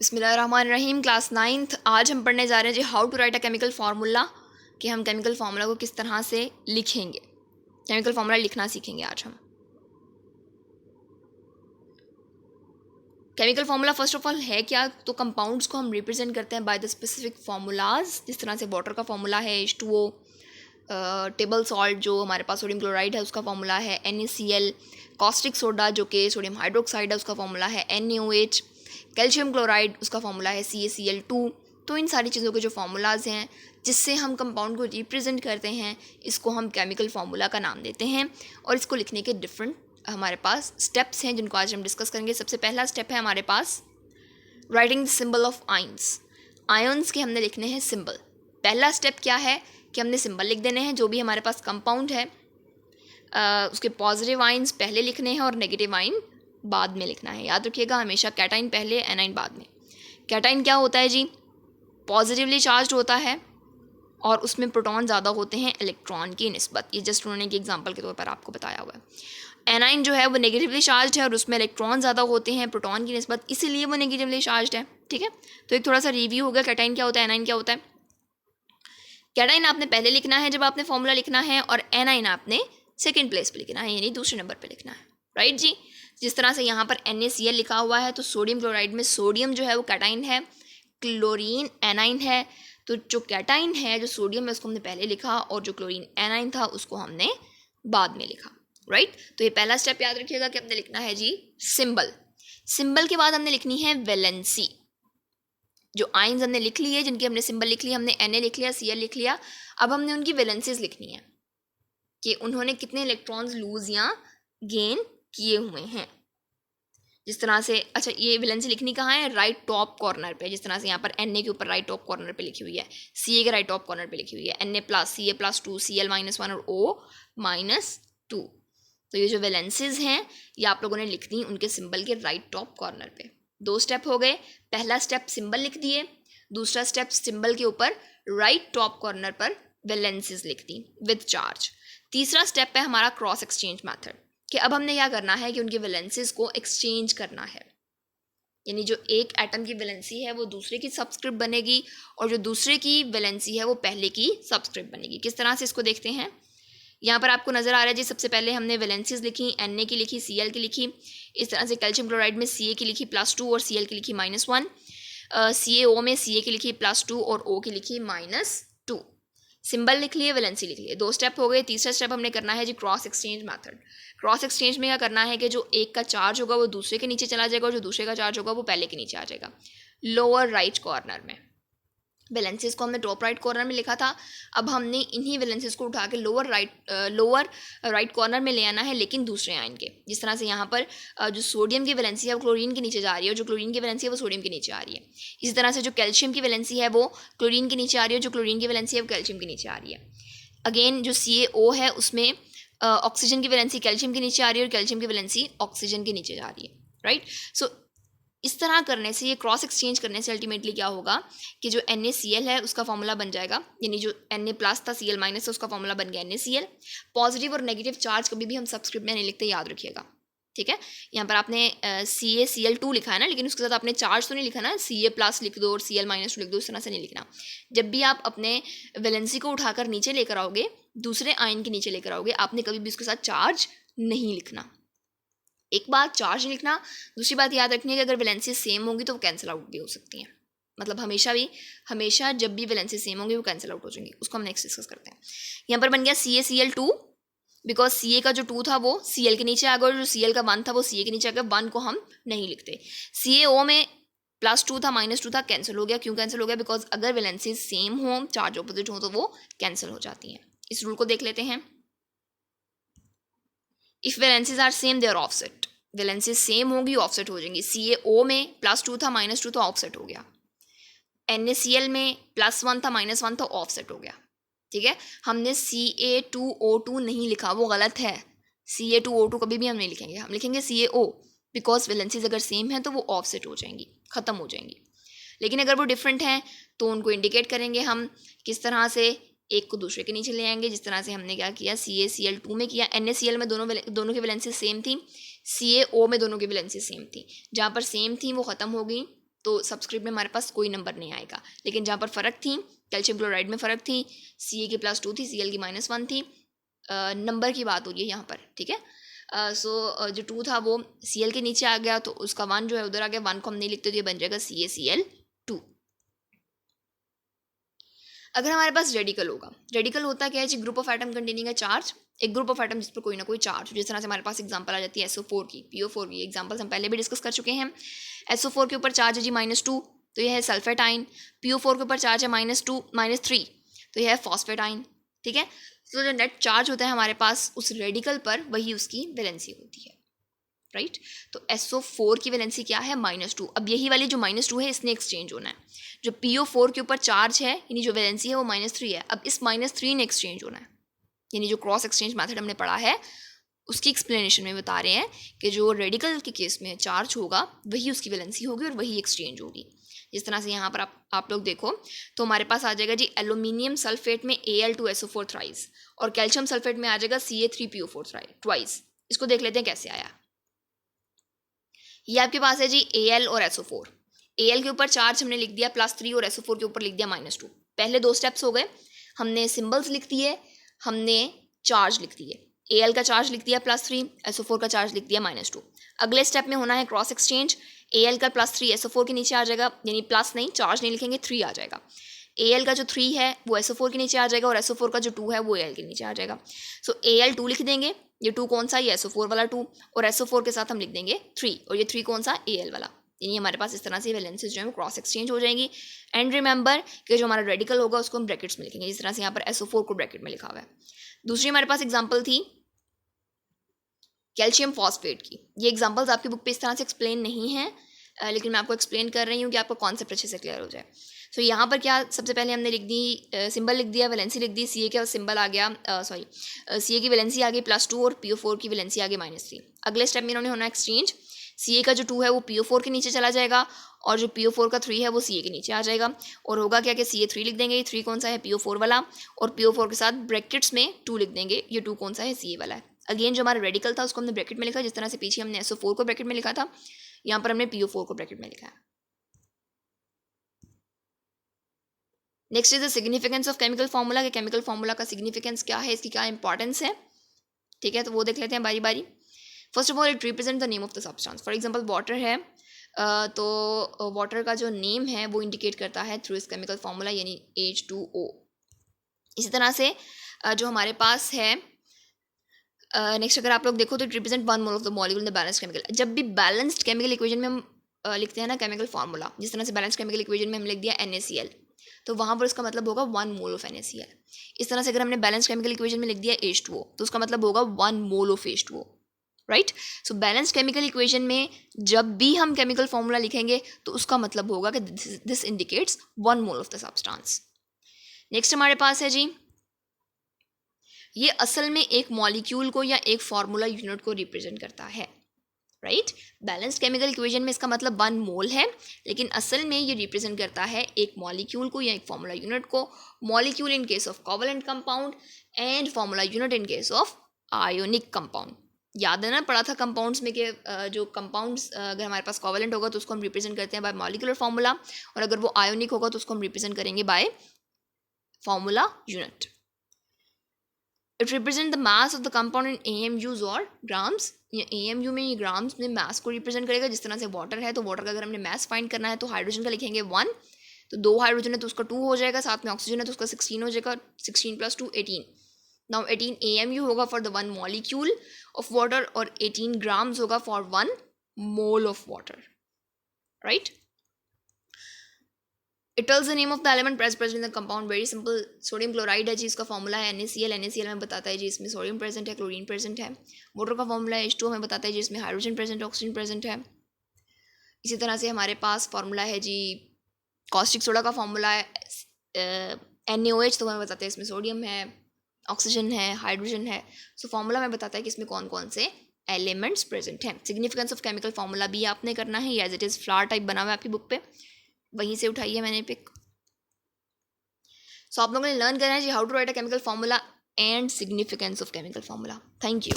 बिस्मिल्लाहिर्रहमानिर्रहीम। Class 9th। आज हम पढ़ने जा रहे हैं जी how to write a chemical formula, कि हम केमिकल फार्मूला को किस तरह से लिखेंगे। केमिकल फार्मूला लिखना सीखेंगे आज हम। Chemical formula first of all है क्या, तो कंपाउंड्स को हम रिप्रेजेंट करते हैं बाय द स्पेसिफिक फार्मूलाज। जिस तरह से वाटर का फार्मूला है H2O, टेबल सॉल्ट जो हमारे पास सोडियम क्लोराइड है उसका फार्मूला है NaCl, कॉस्टिक सोडा जो कि सोडियम हाइड्रोक्साइड है उसका फार्मूला है NaOH, कैल्शियम क्लोराइड उसका फार्मूला है CaCl2। तो इन सारी चीज़ों के जो फार्मूलाज हैं जिससे हम कंपाउंड को रिप्रेजेंट करते हैं, इसको हम केमिकल फार्मूला का नाम देते हैं। और इसको लिखने के डिफरेंट हमारे पास स्टेप्स हैं जिनको आज हम डिस्कस करेंगे। सबसे पहला स्टेप है हमारे पास writing the symbol of ions. Ions के हमने लिखने हैं सिंबल। पहला स्टेप क्या है कि हमने सिंबल लिख देने हैं। जो भी हमारे पास कंपाउंड है उसके पॉजिटिव आयंस पहले लिखने हैं और नेगेटिव आयन बाद में लिखना है। याद रखिएगा हमेशा कैटाइन पहले एनाइन बाद में। कैटाइन क्या होता है जी, पॉजिटिवली चार्ज होता है और उसमें प्रोटॉन ज़्यादा होते हैं इलेक्ट्रॉन की निस्बत। ये जस्ट उन्होंने एक एग्जांपल के तौर पर आपको बताया हुआ है। एनाइन जो है वो नेगेटिवली चार्ज है और उसमें इलेक्ट्रॉन ज़्यादा होते हैं प्रोटॉन की निस्बत, इसीलिए वो नेगेटिवली चार्ज है। ठीक है, तो एक थोड़ा सा रिव्यू होगा कैटाइन क्या होता है, एनाइन क्या होता है। कैटाइन आपने पहले लिखना है जब आपने फॉर्मूला लिखना है, और एनाइन आपने सेकेंड प्लेस पे लिखना है, यानी दूसरे नंबर पे लिखना है। राइट जी। जिस तरह से यहाँ पर NaCl लिखा हुआ है तो सोडियम क्लोराइड में सोडियम जो है वो कैटाइन है, क्लोरीन एनाइन है। तो जो कैटाइन है जो सोडियम है उसको हमने पहले लिखा और जो क्लोरीन एनाइन था उसको हमने बाद में लिखा। राइट, तो ये पहला स्टेप याद रखिएगा कि हमने लिखना है जी सिंबल। सिंबल के बाद हमने लिखनी है वैलेंसी। जो आयंस हमने लिख ली है, जिनकी हमने सिंबल लिख लिया, हमने Na लिख लिया, Cl लिख लिया, अब हमने उनकी वैलेंसीज लिखनी है कि उन्होंने कितने इलेक्ट्रॉन्स लूज या गेन किए हुए हैं। जिस तरह से, अच्छा ये वैलेंसी लिखनी कहाँ है, राइट टॉप कॉर्नर पे। जिस तरह से यहाँ पर Na के ऊपर राइट टॉप कॉर्नर पे लिखी हुई है, Ca के राइट टॉप कॉर्नर पे लिखी हुई है Na प्लस Ca+2 Cl-1 और O-2। तो ये जो वैलेंसीज हैं ये आप लोगों ने लिखनी उनके सिंबल के राइट टॉप कॉर्नर पे। दो स्टेप हो गए। पहला स्टेप सिंबल लिख दिए, दूसरा स्टेप सिंबल के ऊपर राइट टॉप कॉर्नर पर वैलेंसीज लिख दी विद चार्ज। तीसरा स्टेप है हमारा क्रॉस एक्सचेंज मेथड, कि अब हमने क्या करना है कि उनके वैलेंसीज को एक्सचेंज करना है। यानी जो एक एटम की वैलेंसी है वो दूसरे की सबस्क्रिप्ट बनेगी और जो दूसरे की वैलेंसी है वो पहले की सबस्क्रिप्ट बनेगी। किस तरह से इसको देखते हैं, यहाँ पर आपको नजर आ रहा है जी। सबसे पहले हमने वैलेंसीज लिखी, Na की लिखी, Cl की लिखी। इस तरह से कैल्शियम क्लोराइड में Ca की लिखी +2 और Cl की लिखी -1। CaO में Ca की लिखी +2 और O की लिखी -2। सिंबल लिख लिए, वैलेंसी लिख लिए, दो स्टेप हो गए। तीसरा स्टेप हमने करना है जी cross exchange method. Cross exchange में क्या करना है कि जो एक का चार्ज होगा वो दूसरे के नीचे चला जाएगा और जो दूसरे का चार्ज होगा वो पहले के नीचे आ जाएगा लोअर राइट कॉर्नर में। वैलेंसीज को हमने टॉप राइट कॉर्नर में लिखा था, अब हमने इन्हीं वैलेंसीज को उठा के लोअर राइट कॉर्नर में ले आना है, लेकिन दूसरे आयन के। जिस तरह से यहाँ पर जो सोडियम की वैलेंसी है वो क्लोरीन के नीचे जा रही है और जो क्लोरीन की वैलेंसी है वो सोडियम के नीचे आ रही है। इसी तरह से जो कैल्शियम की वैलेंसी है वो क्लोरीन के नीचे आ रही है, जो क्लोरीन की वैलेंसी है वो कैल्शियम के नीचे आ रही है। अगेन जो CaO है उसमें ऑक्सीजन की वैलेंसी कैल्शियम के नीचे आ रही है और कैल्शियम की वैलेंसी ऑक्सीजन के नीचे जा रही है। राइट, सो इस तरह करने से, ये क्रॉस एक्सचेंज करने से अल्टीमेटली क्या होगा कि जो NaCl है उसका फॉर्मूला बन जाएगा, यानी जो Na+ था Cl- था उसका फॉर्मूला बन गया NaCl। पॉजिटिव और नेगेटिव चार्ज कभी भी हम सबस्क्रिप्ट में नहीं लिखते, याद रखिएगा। ठीक है, यहाँ पर आपने CaCl2 लिखा है ना, लेकिन उसके साथ आपने चार्ज तो नहीं लिखा ना, Ca+ लिख दो और Cl- लिख दो, इस तरह से नहीं लिखना। जब भी आप अपने वैलेंसी को उठाकर नीचे लेकर आओगे, दूसरे आयन के नीचे लेकर आओगे, आपने कभी भी उसके साथ चार्ज नहीं लिखना। एक बात चार्ज नहीं लिखना, दूसरी बात याद रखनी है कि अगर वैलेंसी सेम होंगी तो वो कैंसिल आउट भी हो सकती हैं। मतलब हमेशा जब भी वैलेंसी सेम होंगी वो कैंसिल आउट हो जाएंगी। उसको हम नेक्स्ट डिस्कस करते हैं। यहाँ पर बन गया CaCl2, बिकॉज Ca का जो 2 था वो Cl के नीचे आ गया और जो Cl का 1 था वो Ca के नीचे आ गया। 1 को हम नहीं लिखते। CaO में +2 था -2 था, कैंसिल हो गया। क्यों कैंसिल हो गया, बिकॉज अगर वैलेंसी सेम हो, चार्ज ऑपोजिट हो, तो वो कैंसिल हो जाती हैं। इस रूल को देख लेते हैं। If valencies are same they are offset. Valency same होगी ऑफसेट हो जाएंगी। CaO में +2 था -2 था, ऑफसेट हो गया। NaCl में +1 था -1 था, ऑफसेट हो गया। ठीक है, हमने Ca2O2 नहीं लिखा, वो गलत है। Ca2O2 कभी भी हम नहीं लिखेंगे, हम लिखेंगे CaO, बिकॉज वैलेंसीज अगर सेम है तो वो ऑफसेट हो जाएंगी, ख़त्म हो जाएंगी। लेकिन अगर वो डिफरेंट हैं तो उनको इंडिकेट करेंगे हम किस तरह से, एक को दूसरे के नीचे ले आएंगे। जिस तरह से हमने क्या किया, CaCl2 में किया। NaCl में दोनों की वैलेंसी सेम थी, CaO में दोनों की वैलेंसी सेम थी। जहाँ पर सेम थी वो ख़त्म हो गई, तो सबस्क्रिप्ट में हमारे पास कोई नंबर नहीं आएगा। लेकिन जहाँ पर फ़र्क थी, कैल्शियम क्लोराइड में फ़र्क थी, Ca की +2 थी, Cl की -1 थी, नंबर की बात हो रही है यहाँ पर, ठीक है। सो जो 2 था वो Cl के नीचे आ गया, तो उसका 1 जो है उधर आ गया, 1 को हम नहीं लिखते तो ये बन जाएगा CaCl2। अगर हमारे पास रेडिकल होगा, रेडिकल होता क्या है जी, group of atom containing a charge, एक ग्रुप ऑफ एटम जिस पर कोई ना कोई चार्ज, जिस तरह से हमारे पास एग्जांपल आ जाती है SO4 की, PO4 की, एग्जांपल्स हम पहले भी डिस्कस कर चुके हैं। SO4 के ऊपर चार्ज है जी -2, तो यह है सल्फेटाइन। PO4 के ऊपर चार्ज है -2 -3, तो यह है फॉस्फेटाइन, ठीक है। तो जो नेट चार्ज होता है हमारे पास उस रेडिकल पर, वही उसकी वैलेंसी होती है, राइट। तो SO4 की वैलेंसी क्या है, -2। अब यही वाली जो -2 है इसने एक्सचेंज होना है। जो PO4 के ऊपर चार्ज है यानी जो वैलेंसी है वो -3 है, अब इस -3 ने एक्सचेंज होना है, यानी जो क्रॉस एक्सचेंज मेथड हमने पढ़ा है उसकी एक्सप्लेनेशन में बता रहे हैं कि जो रेडिकल के केस में चार्ज होगा वही उसकी वैलेंसी होगी और वही एक्सचेंज होगी। जिस तरह से यहाँ पर आप लोग देखो तो हमारे पास आ जाएगा जी एल्यूमिनियम सल्फेट में Al2SO4 थ्राइस, और कैल्शियम सल्फेट में आ जाएगा Ca3PO4 ट्वाइस। इसको देख लेते हैं कैसे आया। ये आपके पास है जी Al और SO4। Al के ऊपर चार्ज हमने लिख दिया +3 और SO4 के ऊपर लिख दिया -2। पहले 2 स्टेप्स हो गए, हमने सिंबल्स लिख दिए, हमने चार्ज लिख दिए। Al का चार्ज लिख दिया +3, SO4 का चार्ज लिख दिया -2। अगले स्टेप में होना है क्रॉस एक्सचेंज। Al का +3 SO4 के नीचे आ जाएगा, यानी प्लस नहीं, चार्ज नहीं लिखेंगे, 3 आ जाएगा। Al का जो 3 है वो SO4 के नीचे आ जाएगा, और SO4 का जो 2 है वो Al के नीचे आ जाएगा। सो Al2 लिख देंगे, ये 2 कौन सा, ये SO4 वाला 2, और SO4 के साथ हम लिख देंगे 3, और ये 3 कौन सा, Al वाला। यानी हमारे पास इस तरह से वैलेंसीज जो है वो क्रॉस एक्सचेंज हो जाएंगी। एंड रिमेंबर कि जो हमारा रेडिकल होगा उसको हम ब्रैकेट्स में लिखेंगे, जिस तरह से यहाँ पर SO4 को ब्रैकेट में लिखा हुआ है। दूसरी हमारे पास एग्जाम्पल थी कैल्शियम फॉस्फेट की। ये एग्जाम्पल्स आपकी बुक पे इस तरह से एक्सप्लेन नहीं है, लेकिन मैं आपको एक्सप्लेन कर रही हूँ कि आपका कॉन्सेप्ट अच्छे से क्लियर हो जाए। सो यहाँ पर क्या, सबसे पहले हमने लिख दी, सिंबल लिख दिया, वैलेंसी लिख दी, Ca का सिंबल आ गया, Ca की वैलेंसी आ गई +2 और PO4 की वैलेंसी आ गई -3। अगले स्टेप में इन्होंने होना एक्सचेंज। Ca का जो 2 है वो PO4 के नीचे चला जाएगा, और जो PO4 का 3 है वो Ca के नीचे आ जाएगा, और होगा क्या कि Ca3 लिख देंगे, 3 कौन सा है, PO4 वाला, और PO4 के साथ ब्रैकेट्स में 2 लिख देंगे, ये 2 कौन सा है, Ca वाला है। अगेन जो हमारा रेडिकल था उसको हमने ब्रैकेट में लिखा, जिस तरह से पीछे हमने SO4 को ब्रैकेट में लिखा था, यहाँ पर हमने PO4 को ब्रैकेट में लिखा है। Next is the significance of chemical formula, कि केमिकल फार्मूला का सिग्निफिकेंस क्या है, इसकी क्या इंपॉर्टेंस है, ठीक है। तो वो देख लेते हैं बारी बारी। First of all it represent the name of the substance. For example water है, तो वाटर का जो नेम है वो इंडिकेट करता है थ्रू इस केमिकल फार्मूला, यानी H2O। इसी तरह से जो हमारे पास है नेक्स्ट, अगर आप लोग देखो तो it represent 1 mole of the molecule in the balanced chemical. जब भी बैलेंस्ड केमिकल इक्वेशन में हम लिखते हैं ना केमिकल फार्मूला, जिस तरह से बैलेंस्ड केमिकल इक्वेशन में हम लिख दिया NaCl, तो वहाँ पर उसका मतलब होगा 1 मोल ऑफ NaCl। इस तरह से अगर हमने बैलेंस्ड केमिकल इक्वेशन में लिख दिया H2O, तो उसका मतलब होगा 1 mole of H2O, right. So balanced chemical equation में जब भी हम केमिकल फार्मूला लिखेंगे तो उसका मतलब होगा कि this indicates 1 mole of the substance. Next हमारे पास है जी, ये असल में एक मॉलिक्यूल को या एक फार्मूला यूनिट को रिप्रेजेंट करता है, राइट। बैलेंस्ड केमिकल इक्वेशन में इसका मतलब 1 मोल है, लेकिन असल में ये रिप्रेजेंट करता है एक मॉलिक्यूल को या एक फार्मूला यूनिट को। Molecule in case of covalent compound and formula unit in case of ionic compound. याद है ना, पढ़ा था कंपाउंड्स में कि जो कंपाउंड्स अगर हमारे पास कोवेलेंट होगा तो उसको हम रिप्रेजेंट करते हैं बाय मॉलिक्यूलर फार्मूला, और अगर वो आयोनिक होगा तो उसको हम रिप्रेजेंट करेंगे bye formula unit. It represent the mass of the compound in AMUs और ग्राम्स। AMU में ये ग्राम्स में मास को रिप्रेजेंट करेगा। जिस तरह से वाटर है, तो वाटर का अगर हमने मास फाइंड करना है तो हाइड्रोजन का लिखेंगे 1, तो 2 हाइड्रोजन है तो उसका 2 हो जाएगा, साथ में ऑक्सीजन है तो उसका 16 हो जाएगा, 16 + 2 18। नाउ 18 AMU होगा for the 1 molecule of water, और 18 ग्राम्स होगा for 1 mole of water, right. It tells the name of the element present in the compound. Very simple, sodium chloride है जी, इसका फॉर्मूला है NaCl। NaCl में बताता है जी इसमें सोडियम प्रेजेंट है, क्लोरीन प्रेजेंट है। वाटर का फॉर्मूला है H2O, में बताता है जी इसमें हाइड्रोजन प्रेजेंट है, ऑक्सीजन प्रेजेंट है। इसी तरह से हमारे पास फॉर्मूला है जी कॉस्टिक सोडा का फॉर्मूला है NaOH, तो हमें बताता है इसमें सोडियम है, ऑक्सीजन है, हाइड्रोजन है। सो फॉर्मूला में बताता है कि इसमें कौन कौन से एलिमेंट्स प्रेजेंट हैं। सिग्निफिकेंस ऑफ केमिकल फार्मूला भी आपने करना है, as it is flower type बना हुआ है आपकी बुक पे, वहीं से उठाई है मैंने पिक। सो आप लोगों ने लर्न करना है जी how to write a chemical formula and significance of chemical formula. Thank you.